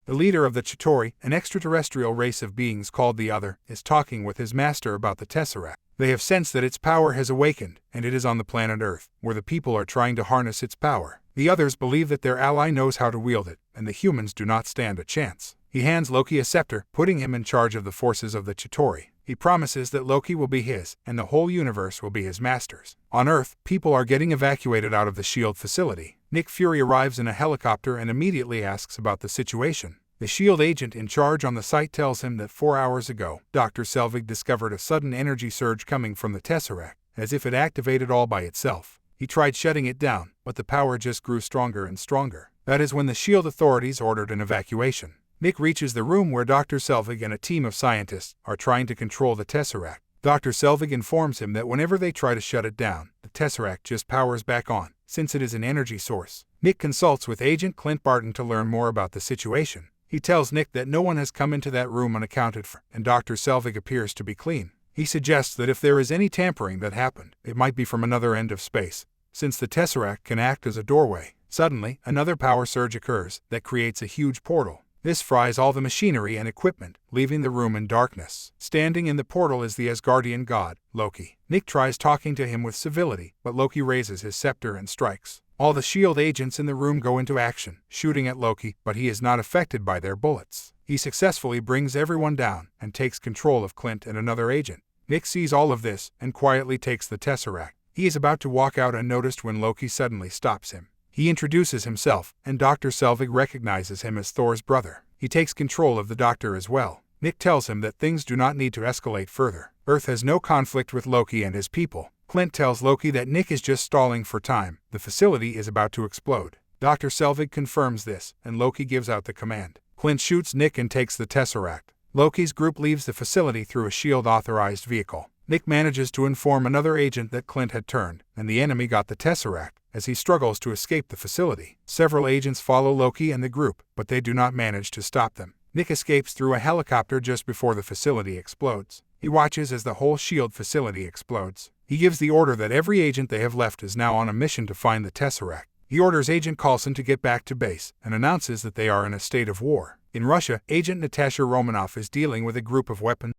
The leader of the Chitauri, an extraterrestrial race of beings called the Other, is talking with his master about the Tesseract. They have sensed that its power has awakened, and it is on the planet Earth, where the people are trying to harness its power. The others believe that their ally knows how to wield it, and the humans do not stand a chance. He hands Loki a scepter, putting him in charge of the forces of the Chitauri. He promises that Loki will be his, and the whole universe will be his master's. On Earth, people are getting evacuated out of the S.H.I.E.L.D. facility. Nick Fury arrives in a helicopter and immediately asks about the situation. The S.H.I.E.L.D. agent in charge on the site tells him that 4 hours ago, Dr. Selvig discovered a sudden energy surge coming from the Tesseract, as if it activated all by itself. He tried shutting it down, but the power just grew stronger and stronger. That is when the S.H.I.E.L.D. authorities ordered an evacuation. Nick reaches the room where Dr. Selvig and a team of scientists are trying to control the Tesseract. Dr. Selvig informs him that whenever they try to shut it down, the Tesseract just powers back on, since it is an energy source. Nick consults with Agent Clint Barton to learn more about the situation. He tells Nick that no one has come into that room unaccounted for, and Dr. Selvig appears to be clean. He suggests that if there is any tampering that happened, it might be from another end of space, since the Tesseract can act as a doorway. Suddenly, another power surge occurs that creates a huge portal. This fries all the machinery and equipment, leaving the room in darkness. Standing in the portal is the Asgardian god, Loki. Nick tries talking to him with civility, but Loki raises his scepter and strikes. All the S.H.I.E.L.D. agents in the room go into action, shooting at Loki, but he is not affected by their bullets. He successfully brings everyone down and takes control of Clint and another agent. Nick sees all of this and quietly takes the Tesseract. He is about to walk out unnoticed when Loki suddenly stops him. He introduces himself, and Dr. Selvig recognizes him as Thor's brother. He takes control of the doctor as well. Nick tells him that things do not need to escalate further. Earth has no conflict with Loki and his people. Clint tells Loki that Nick is just stalling for time. The facility is about to explode. Dr. Selvig confirms this, and Loki gives out the command. Clint shoots Nick and takes the Tesseract. Loki's group leaves the facility through a S.H.I.E.L.D.-authorized vehicle. Nick manages to inform another agent that Clint had turned, and the enemy got the Tesseract, as he struggles to escape the facility. Several agents follow Loki and the group, but they do not manage to stop them. Nick escapes through a helicopter just before the facility explodes. He watches as the whole S.H.I.E.L.D. facility explodes. He gives the order that every agent they have left is now on a mission to find the Tesseract. He orders Agent Coulson to get back to base and announces that they are in a state of war. In Russia, Agent Natasha Romanoff is dealing with a group of weapons.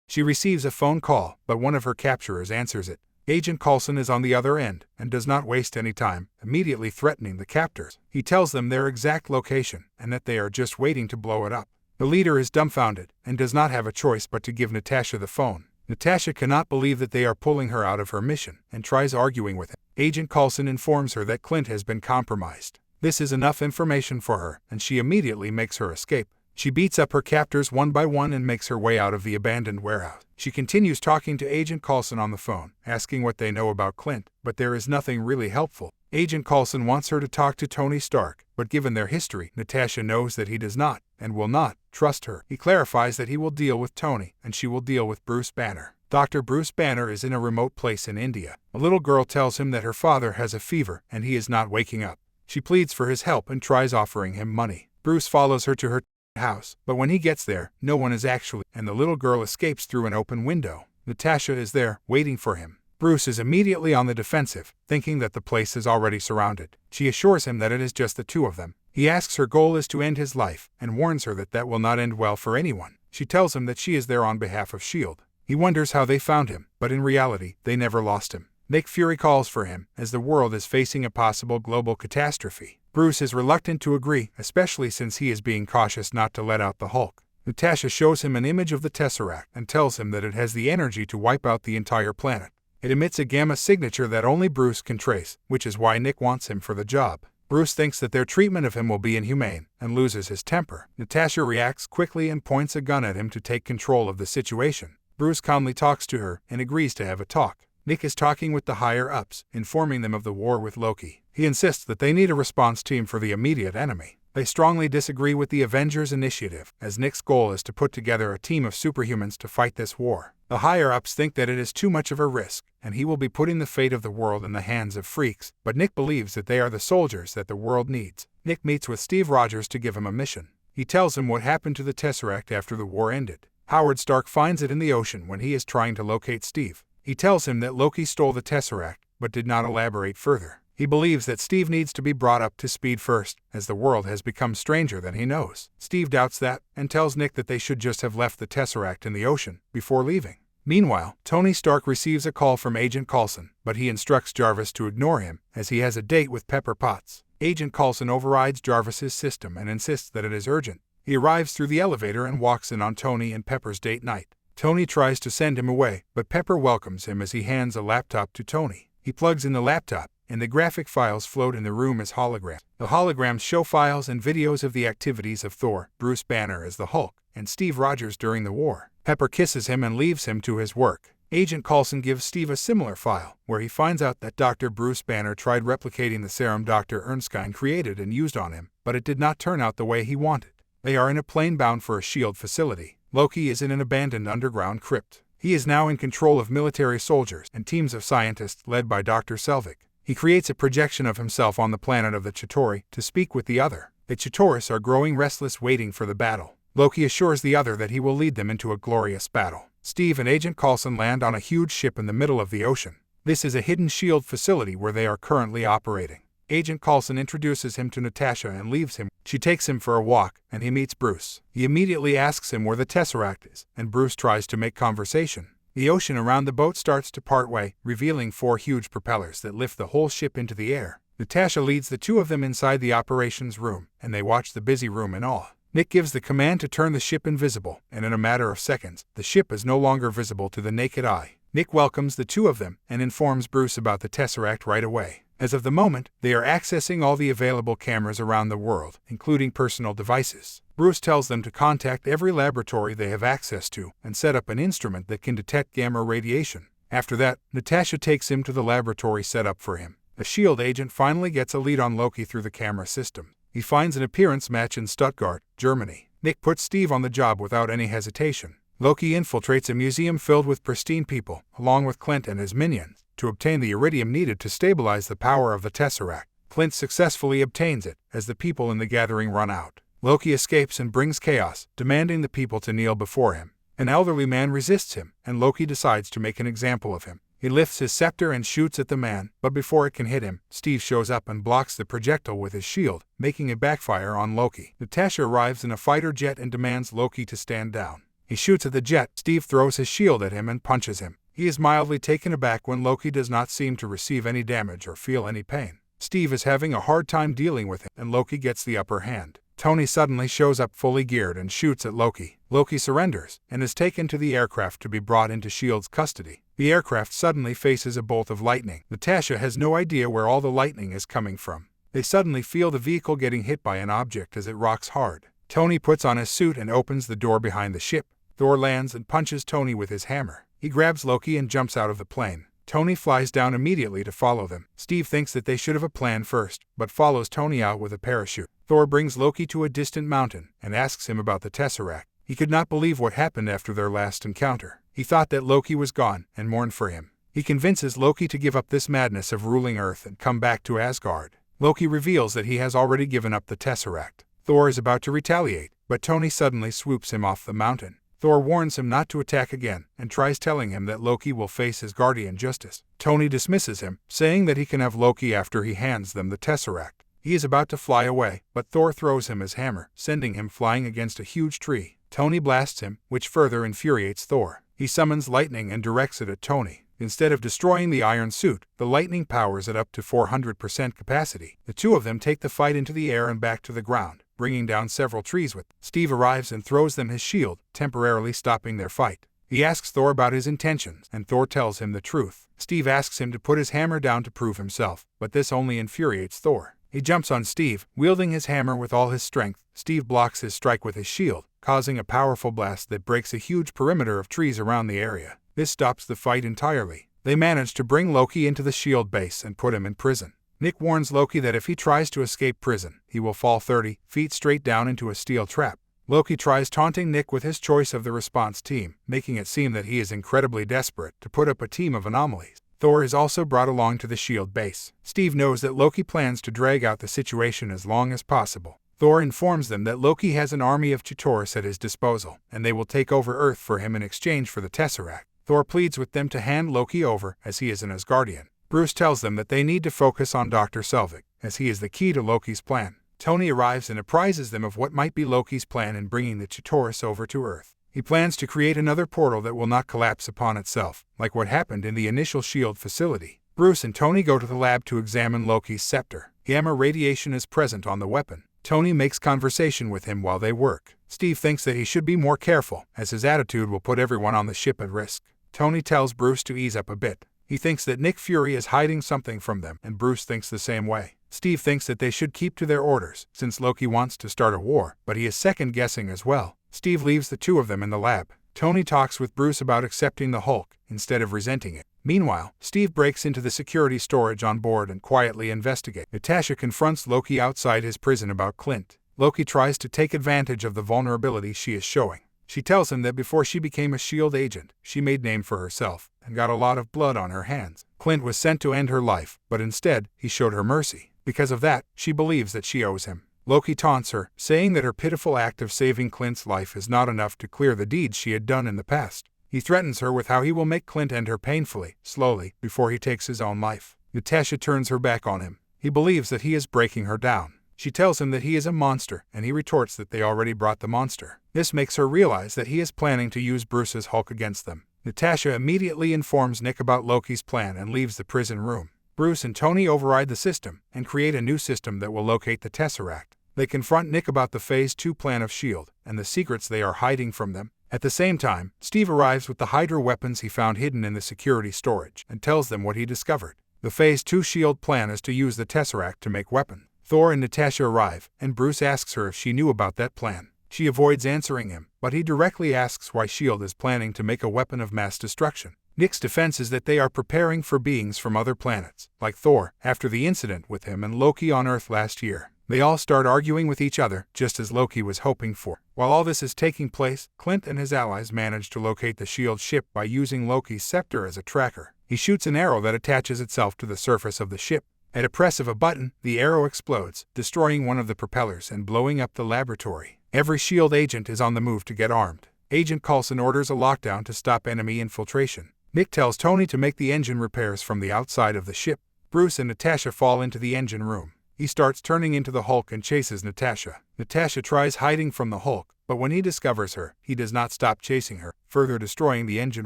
She receives a phone call, but one of her capturers answers it. Agent Coulson is on the other end and does not waste any time, immediately threatening the captors. He tells them their exact location and that they are just waiting to blow it up. The leader is dumbfounded and does not have a choice but to give Natasha the phone. Natasha cannot believe that they are pulling her out of her mission and tries arguing with him. Agent Coulson informs her that Clint has been compromised. This is enough information for her, and she immediately makes her escape. She beats up her captors one by one and makes her way out of the abandoned warehouse. She continues talking to Agent Coulson on the phone, asking what they know about Clint, but there is nothing really helpful. Agent Coulson wants her to talk to Tony Stark, but given their history, Natasha knows that he does not, and will not, trust her. He clarifies that he will deal with Tony, and she will deal with Bruce Banner. Dr. Bruce Banner is in a remote place in India. A little girl tells him that her father has a fever, and he is not waking up. She pleads for his help and tries offering him money. Bruce follows her to her house, but when he gets there, no one is actually, and the little girl escapes through an open window. Natasha is there, waiting for him. Bruce is immediately on the defensive, thinking that the place is already surrounded. She assures him that it is just the two of them. He asks her goal is to end his life, and warns her that that will not end well for anyone. She tells him that she is there on behalf of S.H.I.E.L.D. He wonders how they found him, but in reality, they never lost him. Nick Fury calls for him, as the world is facing a possible global catastrophe. Bruce is reluctant to agree, especially since he is being cautious not to let out the Hulk. Natasha shows him an image of the Tesseract and tells him that it has the energy to wipe out the entire planet. It emits a gamma signature that only Bruce can trace, which is why Nick wants him for the job. Bruce thinks that their treatment of him will be inhumane, and loses his temper. Natasha reacts quickly and points a gun at him to take control of the situation. Bruce calmly talks to her and agrees to have a talk. Nick is talking with the higher-ups, informing them of the war with Loki. He insists that they need a response team for the immediate enemy. They strongly disagree with the Avengers initiative, as Nick's goal is to put together a team of superhumans to fight this war. The higher-ups think that it is too much of a risk, and he will be putting the fate of the world in the hands of freaks, but Nick believes that they are the soldiers that the world needs. Nick meets with Steve Rogers to give him a mission. He tells him what happened to the Tesseract after the war ended. Howard Stark finds it in the ocean when he is trying to locate Steve. He tells him that Loki stole the Tesseract, but did not elaborate further. He believes that Steve needs to be brought up to speed first, as the world has become stranger than he knows. Steve doubts that, and tells Nick that they should just have left the Tesseract in the ocean before leaving. Meanwhile, Tony Stark receives a call from Agent Coulson, but he instructs Jarvis to ignore him, as he has a date with Pepper Potts. Agent Coulson overrides Jarvis's system and insists that it is urgent. He arrives through the elevator and walks in on Tony and Pepper's date night. Tony tries to send him away, but Pepper welcomes him as he hands a laptop to Tony. He plugs in the laptop, and the graphic files float in the room as holograms. The holograms show files and videos of the activities of Thor, Bruce Banner as the Hulk, and Steve Rogers during the war. Pepper kisses him and leaves him to his work. Agent Coulson gives Steve a similar file, where he finds out that Dr. Bruce Banner tried replicating the serum Dr. Erskine created and used on him, but it did not turn out the way he wanted. They are in a plane bound for a S.H.I.E.L.D. facility. Loki is in an abandoned underground crypt. He is now in control of military soldiers and teams of scientists led by Dr. Selvig. He creates a projection of himself on the planet of the Chitauri to speak with the other. The Chitauris are growing restless, waiting for the battle. Loki assures the other that he will lead them into a glorious battle. Steve and Agent Coulson land on a huge ship in the middle of the ocean. This is a hidden S.H.I.E.L.D. facility where they are currently operating. Agent Coulson introduces him to Natasha and leaves him. She takes him for a walk, and he meets Bruce. He immediately asks him where the Tesseract is, and Bruce tries to make conversation. The ocean around the boat starts to part way, revealing 4 huge propellers that lift the whole ship into the air. Natasha leads the 2 of them inside the operations room, and they watch the busy room in awe. Nick gives the command to turn the ship invisible, and in a matter of seconds, the ship is no longer visible to the naked eye. Nick welcomes the 2 of them and informs Bruce about the Tesseract right away. As of the moment, they are accessing all the available cameras around the world, including personal devices. Bruce tells them to contact every laboratory they have access to and set up an instrument that can detect gamma radiation. After that, Natasha takes him to the laboratory set up for him. The S.H.I.E.L.D. agent finally gets a lead on Loki through the camera system. He finds an appearance match in Stuttgart, Germany. Nick puts Steve on the job without any hesitation. Loki infiltrates a museum filled with pristine people, along with Clint and his minions, to obtain the iridium needed to stabilize the power of the Tesseract. Clint successfully obtains it, as the people in the gathering run out. Loki escapes and brings chaos, demanding the people to kneel before him. An elderly man resists him, and Loki decides to make an example of him. He lifts his scepter and shoots at the man, but before it can hit him, Steve shows up and blocks the projectile with his shield, making it backfire on Loki. Natasha arrives in a fighter jet and demands Loki to stand down. He shoots at the jet. Steve throws his shield at him and punches him. He is mildly taken aback when Loki does not seem to receive any damage or feel any pain. Steve is having a hard time dealing with him, and Loki gets the upper hand. Tony suddenly shows up fully geared and shoots at Loki. Loki surrenders, and is taken to the aircraft to be brought into S.H.I.E.L.D.'s custody. The aircraft suddenly faces a bolt of lightning. Natasha has no idea where all the lightning is coming from. They suddenly feel the vehicle getting hit by an object as it rocks hard. Tony puts on his suit and opens the door behind the ship. Thor lands and punches Tony with his hammer. He grabs Loki and jumps out of the plane. Tony flies down immediately to follow them. Steve thinks that they should have a plan first, but follows Tony out with a parachute. Thor brings Loki to a distant mountain and asks him about the Tesseract. He could not believe what happened after their last encounter. He thought that Loki was gone and mourned for him. He convinces Loki to give up this madness of ruling Earth and come back to Asgard. Loki reveals that he has already given up the Tesseract. Thor is about to retaliate, but Tony suddenly swoops him off the mountain. Thor warns him not to attack again, and tries telling him that Loki will face his guardian justice. Tony dismisses him, saying that he can have Loki after he hands them the Tesseract. He is about to fly away, but Thor throws him his hammer, sending him flying against a huge tree. Tony blasts him, which further infuriates Thor. He summons lightning and directs it at Tony. Instead of destroying the iron suit, the lightning powers it up to 400% capacity. The 2 of them take the fight into the air and back to the ground, bringing down several trees with them. Steve arrives and throws them his shield, temporarily stopping their fight. He asks Thor about his intentions, and Thor tells him the truth. Steve asks him to put his hammer down to prove himself, but this only infuriates Thor. He jumps on Steve, wielding his hammer with all his strength. Steve blocks his strike with his shield, causing a powerful blast that breaks a huge perimeter of trees around the area. This stops the fight entirely. They manage to bring Loki into the S.H.I.E.L.D. base and put him in prison. Nick warns Loki that if he tries to escape prison, he will fall 30 feet straight down into a steel trap. Loki tries taunting Nick with his choice of the response team, making it seem that he is incredibly desperate to put up a team of anomalies. Thor is also brought along to the S.H.I.E.L.D. base. Steve knows that Loki plans to drag out the situation as long as possible. Thor informs them that Loki has an army of Chitauris at his disposal, and they will take over Earth for him in exchange for the Tesseract. Thor pleads with them to hand Loki over, as he is an Asgardian. Bruce tells them that they need to focus on Dr. Selvig, as he is the key to Loki's plan. Tony arrives and apprises them of what might be Loki's plan in bringing the Chitaurus over to Earth. He plans to create another portal that will not collapse upon itself, like what happened in the initial S.H.I.E.L.D. facility. Bruce and Tony go to the lab to examine Loki's scepter. Gamma radiation is present on the weapon. Tony makes conversation with him while they work. Steve thinks that he should be more careful, as his attitude will put everyone on the ship at risk. Tony tells Bruce to ease up a bit. He thinks that Nick Fury is hiding something from them, and Bruce thinks the same way. Steve thinks that they should keep to their orders, since Loki wants to start a war, but he is second-guessing as well. Steve leaves the two of them in the lab. Tony talks with Bruce about accepting the Hulk, instead of resenting it. Meanwhile, Steve breaks into the security storage on board and quietly investigates. Natasha confronts Loki outside his prison about Clint. Loki tries to take advantage of the vulnerability she is showing. She tells him that before she became a S.H.I.E.L.D. agent, she made name for herself, and got a lot of blood on her hands. Clint was sent to end her life, but instead, he showed her mercy. Because of that, she believes that she owes him. Loki taunts her, saying that her pitiful act of saving Clint's life is not enough to clear the deeds she had done in the past. He threatens her with how he will make Clint end her painfully, slowly, before he takes his own life. Natasha turns her back on him. He believes that he is breaking her down. She tells him that he is a monster, and he retorts that they already brought the monster. This makes her realize that he is planning to use Bruce's Hulk against them. Natasha immediately informs Nick about Loki's plan and leaves the prison room. Bruce and Tony override the system and create a new system that will locate the Tesseract. They confront Nick about the Phase 2 plan of S.H.I.E.L.D. and the secrets they are hiding from them. At the same time, Steve arrives with the Hydra weapons he found hidden in the security storage and tells them what he discovered. The Phase 2 S.H.I.E.L.D. plan is to use the Tesseract to make weapons. Thor and Natasha arrive, and Bruce asks her if she knew about that plan. She avoids answering him, but he directly asks why S.H.I.E.L.D. is planning to make a weapon of mass destruction. Nick's defense is that they are preparing for beings from other planets, like Thor, after the incident with him and Loki on Earth last year. They all start arguing with each other, just as Loki was hoping for. While all this is taking place, Clint and his allies manage to locate the S.H.I.E.L.D. ship by using Loki's scepter as a tracker. He shoots an arrow that attaches itself to the surface of the ship. At a press of a button, the arrow explodes, destroying one of the propellers and blowing up the laboratory. Every S.H.I.E.L.D. agent is on the move to get armed. Agent Coulson orders a lockdown to stop enemy infiltration. Nick tells Tony to make the engine repairs from the outside of the ship. Bruce and Natasha fall into the engine room. He starts turning into the Hulk and chases Natasha. Natasha tries hiding from the Hulk, but when he discovers her, he does not stop chasing her, further destroying the engine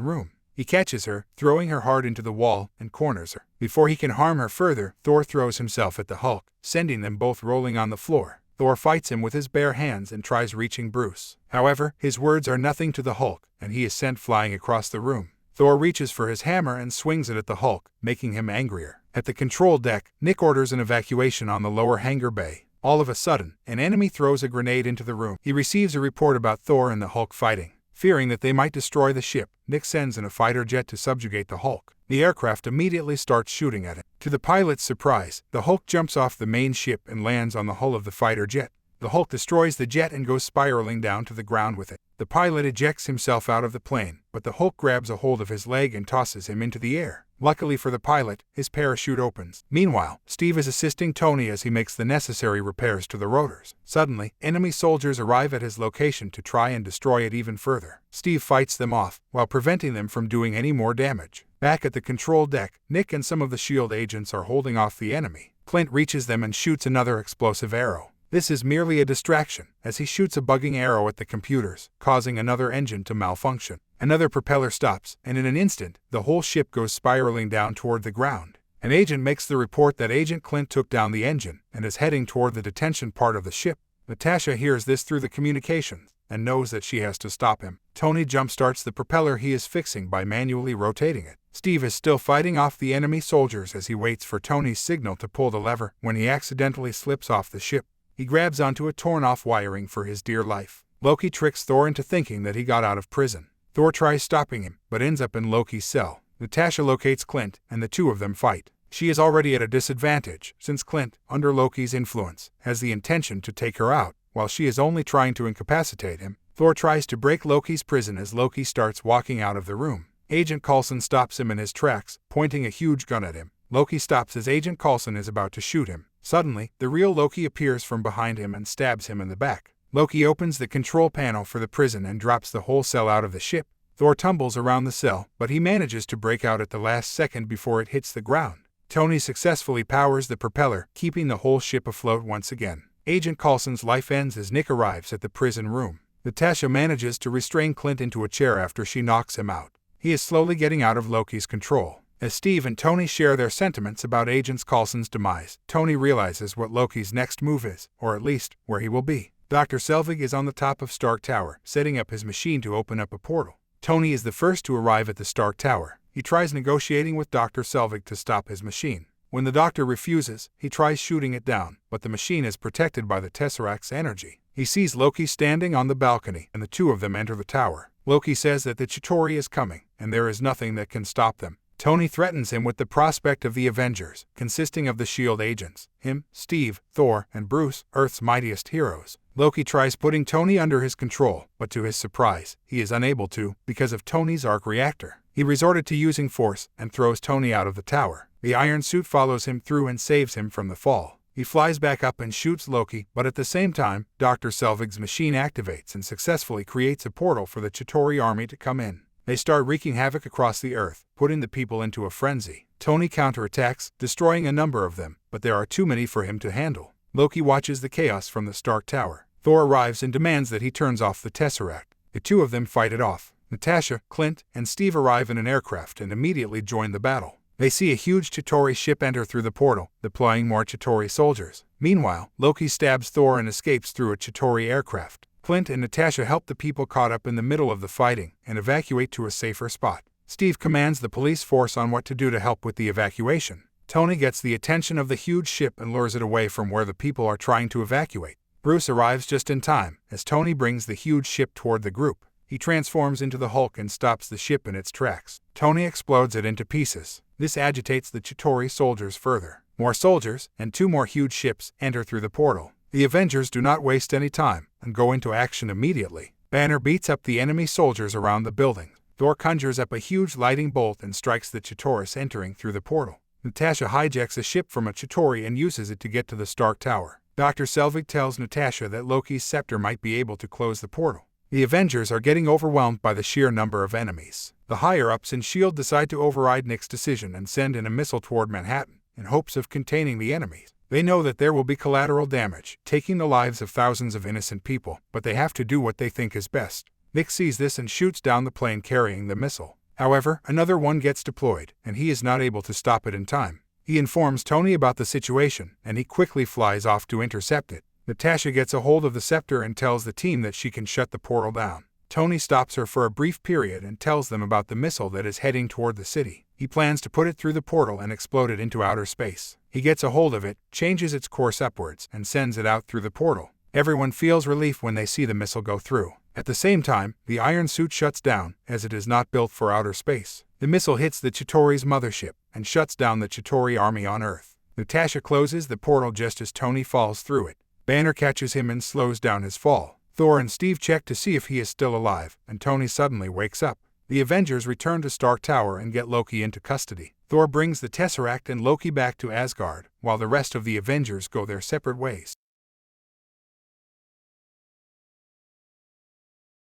room. He catches her, throwing her hard into the wall, and corners her. Before he can harm her further, Thor throws himself at the Hulk, sending them both rolling on the floor. Thor fights him with his bare hands and tries reaching Bruce. However, his words are nothing to the Hulk, and he is sent flying across the room. Thor reaches for his hammer and swings it at the Hulk, making him angrier. At the control deck, Nick orders an evacuation on the lower hangar bay. All of a sudden, an enemy throws a grenade into the room. He receives a report about Thor and the Hulk fighting. Fearing that they might destroy the ship, Nick sends in a fighter jet to subjugate the Hulk. The aircraft immediately starts shooting at it. To the pilot's surprise, the Hulk jumps off the main ship and lands on the hull of the fighter jet. The Hulk destroys the jet and goes spiraling down to the ground with it. The pilot ejects himself out of the plane, but the Hulk grabs a hold of his leg and tosses him into the air. Luckily for the pilot, his parachute opens. Meanwhile, Steve is assisting Tony as he makes the necessary repairs to the rotors. Suddenly, enemy soldiers arrive at his location to try and destroy it even further. Steve fights them off, while preventing them from doing any more damage. Back at the control deck, Nick and some of the S.H.I.E.L.D. agents are holding off the enemy. Clint reaches them and shoots another explosive arrow. This is merely a distraction, as he shoots a bugging arrow at the computers, causing another engine to malfunction. Another propeller stops, and in an instant, the whole ship goes spiraling down toward the ground. An agent makes the report that Agent Clint took down the engine, and is heading toward the detention part of the ship. Natasha hears this through the communications, and knows that she has to stop him. Tony jumpstarts the propeller he is fixing by manually rotating it. Steve is still fighting off the enemy soldiers as he waits for Tony's signal to pull the lever, when he accidentally slips off the ship. He grabs onto a torn-off wiring for his dear life. Loki tricks Thor into thinking that he got out of prison. Thor tries stopping him, but ends up in Loki's cell. Natasha locates Clint, and the two of them fight. She is already at a disadvantage, since Clint, under Loki's influence, has the intention to take her out, while she is only trying to incapacitate him. Thor tries to break Loki's prison as Loki starts walking out of the room. Agent Coulson stops him in his tracks, pointing a huge gun at him. Loki stops as Agent Coulson is about to shoot him. Suddenly, the real Loki appears from behind him and stabs him in the back. Loki opens the control panel for the prison and drops the whole cell out of the ship. Thor tumbles around the cell, but he manages to break out at the last second before it hits the ground. Tony successfully powers the propeller, keeping the whole ship afloat once again. Agent Coulson's life ends as Nick arrives at the prison room. Natasha manages to restrain Clint into a chair after she knocks him out. He is slowly getting out of Loki's control. As Steve and Tony share their sentiments about Agent Coulson's demise, Tony realizes what Loki's next move is, or at least, where he will be. Dr. Selvig is on the top of Stark Tower, setting up his machine to open up a portal. Tony is the first to arrive at the Stark Tower. He tries negotiating with Dr. Selvig to stop his machine. When the doctor refuses, he tries shooting it down, but the machine is protected by the Tesseract's energy. He sees Loki standing on the balcony, and the two of them enter the tower. Loki says that the Chitauri is coming, and there is nothing that can stop them. Tony threatens him with the prospect of the Avengers, consisting of the S.H.I.E.L.D. agents, him, Steve, Thor, and Bruce, Earth's mightiest heroes. Loki tries putting Tony under his control, but to his surprise, he is unable to, because of Tony's arc reactor. He resorted to using force, and throws Tony out of the tower. The iron suit follows him through and saves him from the fall. He flies back up and shoots Loki, but at the same time, Dr. Selvig's machine activates and successfully creates a portal for the Chitauri army to come in. They start wreaking havoc across the Earth, putting the people into a frenzy. Tony counterattacks, destroying a number of them, but there are too many for him to handle. Loki watches the chaos from the Stark Tower. Thor arrives and demands that he turns off the Tesseract. The two of them fight it off. Natasha, Clint, and Steve arrive in an aircraft and immediately join the battle. They see a huge Chitauri ship enter through the portal, deploying more Chitauri soldiers. Meanwhile, Loki stabs Thor and escapes through a Chitauri aircraft. Clint and Natasha help the people caught up in the middle of the fighting and evacuate to a safer spot. Steve commands the police force on what to do to help with the evacuation. Tony gets the attention of the huge ship and lures it away from where the people are trying to evacuate. Bruce arrives just in time, as Tony brings the huge ship toward the group. He transforms into the Hulk and stops the ship in its tracks. Tony explodes it into pieces. This agitates the Chitauri soldiers further. More soldiers, and two more huge ships, enter through the portal. The Avengers do not waste any time, and go into action immediately. Banner beats up the enemy soldiers around the building. Thor conjures up a huge lightning bolt and strikes the Chitauri entering through the portal. Natasha hijacks a ship from a Chitauri and uses it to get to the Stark Tower. Dr. Selvig tells Natasha that Loki's scepter might be able to close the portal. The Avengers are getting overwhelmed by the sheer number of enemies. The higher-ups in S.H.I.E.L.D. decide to override Nick's decision and send in a missile toward Manhattan, in hopes of containing the enemies. They know that there will be collateral damage, taking the lives of thousands of innocent people, but they have to do what they think is best. Nick sees this and shoots down the plane carrying the missile. However, another one gets deployed, and he is not able to stop it in time. He informs Tony about the situation, and he quickly flies off to intercept it. Natasha gets a hold of the scepter and tells the team that she can shut the portal down. Tony stops her for a brief period and tells them about the missile that is heading toward the city. He plans to put it through the portal and explode it into outer space. He gets a hold of it, changes its course upwards, and sends it out through the portal. Everyone feels relief when they see the missile go through. At the same time, the iron suit shuts down, as it is not built for outer space. The missile hits the Chitauri's mothership, and shuts down the Chitauri army on Earth. Natasha closes the portal just as Tony falls through it. Banner catches him and slows down his fall. Thor and Steve check to see if he is still alive, and Tony suddenly wakes up. The Avengers return to Stark Tower and get Loki into custody. Thor brings the Tesseract and Loki back to Asgard, while the rest of the Avengers go their separate ways.